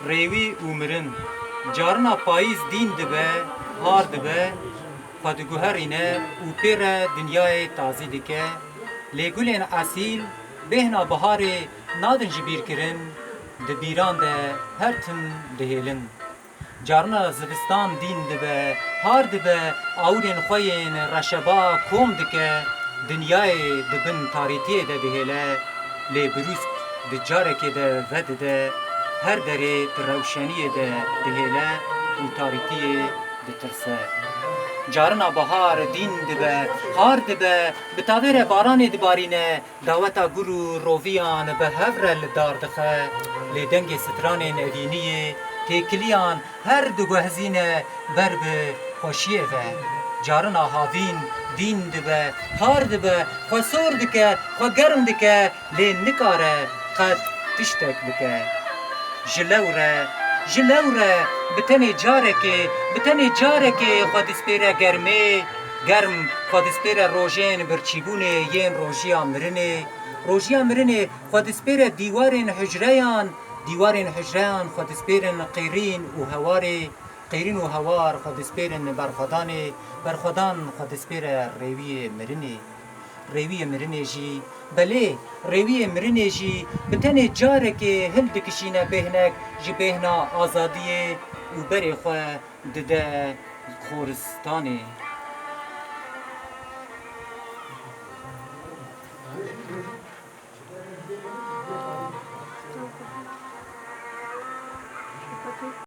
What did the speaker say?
Rêwî û mirin carina payîz dîn dibe, har dibe, xwe diguherîne û pê re dinyayê tazî dike. Lê gulên esîl bêhna biharê nadin ji bîrkirin, di bîran de her tim dihêlin. Carina zivistan dîn dibe, har dibe, awirên xwe yên reşeba kom dike, dinyayê di bin tarîtiyê de dihêle, lê birûsk di carekê de vedide, her derê di rewşeniyê de dihêle û tarîtiyê ditirse. Carina bihar dîn dibe, har dibe, bi tavê re baranê dibarîne, daweta gur û roviyan bi hev re li dar dixe, lê dengê stranên evîniyê têkiliyan her diguhezîne ber bi xweşiyê ve. Carina havîn dîn dibe, har dibe, xwe sor dike, xwe germ dike, lê nikare qet tiştek bike. Ji lewre bi tenê carekê xwe dispêre germê, germ xwe dispêre rojên birçîbûnê yên rojiya mirinê, rojiya mirinê xwe dispêre dîwarên hicreyan, dîwarên hicreyan xwe dispêrin qêrîn û hewarê, qêrîn û hewar xwe dispêrin berxwedanê, berxwedan xwe dispêre rêwiyê mirinê. Rêwiyê mirinê jî, belê rêwiyê mirinê jî bi tenê carekê hil dikişîne bêhnek ji bêhna azadiyê û berê xwe dide xoristanê.